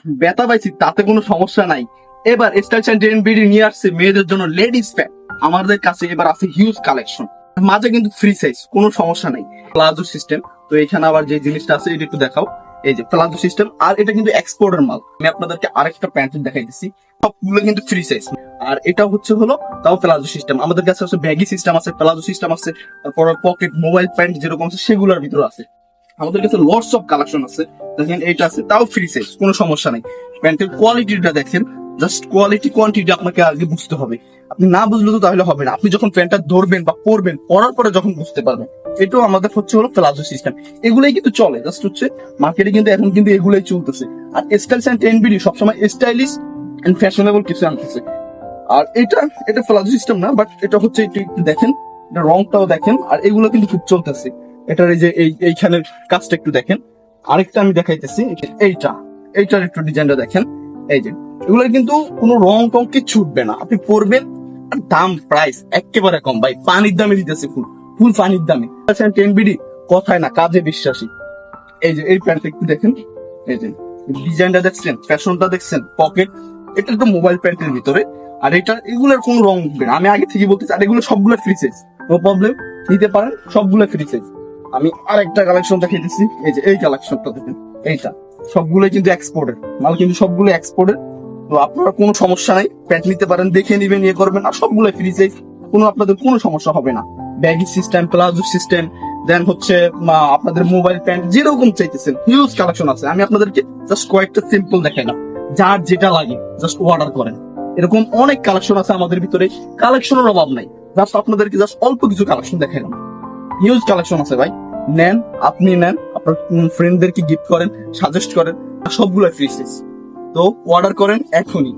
ব্যথা পাইছি তাতে কোনো সমস্যা নাই। এবার স্টাইল অ্যান্ড ট্রেন্ড বিডি নিয়ে আসছে মেয়েদের জন্য লেডিস প্যান্ট। আমাদের কাছে এবার আছে হিউজ কালেকশন, মাঝে কিন্তু ফ্রি সাইজ, কোনো সমস্যা নাই। প্লাজো সিস্টেম, তো এখানে আবার যে জিনিসটা আছে এটা একটু দেখাও। এই যে প্লাজো সিস্টেম, আর এটা কিন্তু এক্সপোর্টের মাল। আমি আপনাদেরকে আরেকটা প্যান্ট দেখাইতেছি, সবগুলো কিন্তু ফ্রি সাইজ। আর এটা হচ্ছে হলো তাও প্লাজো সিস্টেম। আমাদের কাছে আছে ব্যাগি সিস্টেম আছে, প্লাজো সিস্টেম আছে, তারপর পকেট মোবাইল প্যান্ট যেরকম আছে সেগুলোর ভিতরে আছে। আমাদের কাছে লটস অফ কালেকশন আছে। দেখেন এইটা আছে, তাও ফ্রি সাইজ, কোনো সমস্যা নাই। প্যান্টের কোয়ালিটিটা দেখেন, জাস্ট কোয়ালিটি কোয়ান্টিটি আপনাকে আগে বুঝতে হবে। আপনি না বুঝলে তো তাহলে হবে না। আপনি যখন প্যান্টটা ধরবেন বা পরবেন, পরার পরে যখন বুঝতে পারবেন। এটাও আমাদের হচ্ছে হলো প্লাজো সিস্টেম। এগুলোই কিন্তু চলে, জাস্ট হচ্ছে মার্কেটে কিন্তু এখন কিন্তু এগুলোই চলতেছে। আর স্টাইলস অ্যান্ড ট্রেন্ড বিডি সবসময় স্টাইলিশ এন্ড ফ্যাশনেবল কিছু আনতেছে। আর এটা প্লাজো সিস্টেম না, বাট এটা হচ্ছে একটু একটু দেখেন, এটা রংটাও দেখেন। আর এগুলো কিন্তু খুব চলতেছে। এটার এই যে এইখানের কাজটা একটু দেখেন। আরেকটা আমি দেখাইতেছি, এইটার একটু ডিজাইনটা দেখেন। এই যে এগুলো কিন্তু কোনো রং টং কিচ্ছু উঠবে না, আপনি পরবেন। আর দাম প্রাইস একেবারে কম ভাই, পানির দামে দিতেছে, ফুল পানির দামে। টেন বিডি কথায় না, কাজে বিশ্বাসী। এই যে এই প্যান্ট একটু দেখেন, এই যে ডিজাইনটা দেখছেন, ফ্যাশনটা দেখছেন, পকেট, এটা তো মোবাইল প্যান্টের ভিতরে। আর এগুলোর কোনো রং উঠবে না, আমি আগে থেকে বলতেছি। আর এগুলো সবগুলো ফ্রি সাইজ, নো প্রবলেম, নিতে পারেন, সবগুলো ফ্রি সাইজ। আমি আরেকটা কালেকশন দেখাইতেছি, এই যে এই কালেকশনটা দেখেন। এইটা সবগুলোই কিন্তু এক্সপোর্টের মাল, কিন্তু সবগুলো এক্সপোর্টের। তো আপনারা কোনো সমস্যা নাই, প্যান্ট নিতে পারেন, দেখে নিবেন, ইয়ে করবেন। আর সবগুলো ফ্রি সাইজ, আপনাদের কোনো সমস্যা হবে না। ব্যাগি সিস্টেম, প্লাজো সিস্টেম, দেন হচ্ছে আপনাদের মোবাইল প্যান্ট যেরকম চাইতেছেন, হিউজ কালেকশন আছে। আমি আপনাদেরকে জাস্ট কয়েকটা সিম্পল দেখাইলাম, যার যেটা লাগে জাস্ট অর্ডার করেন। এরকম অনেক কালেকশন আছে আমাদের ভিতরে, কালেকশনের অভাব নাই। জাস্ট আপনাদেরকে জাস্ট অল্প কিছু কালেকশন দেখাইলাম, হিউজ কালেকশন আছে ভাই। নেন, আপনি নেন, আপনার ফ্রেন্ডদেরকে গিফট করেন, সাজেস্ট করেন, সবগুলো ফ্রি সাইজ। তো অর্ডার করেন এখনই।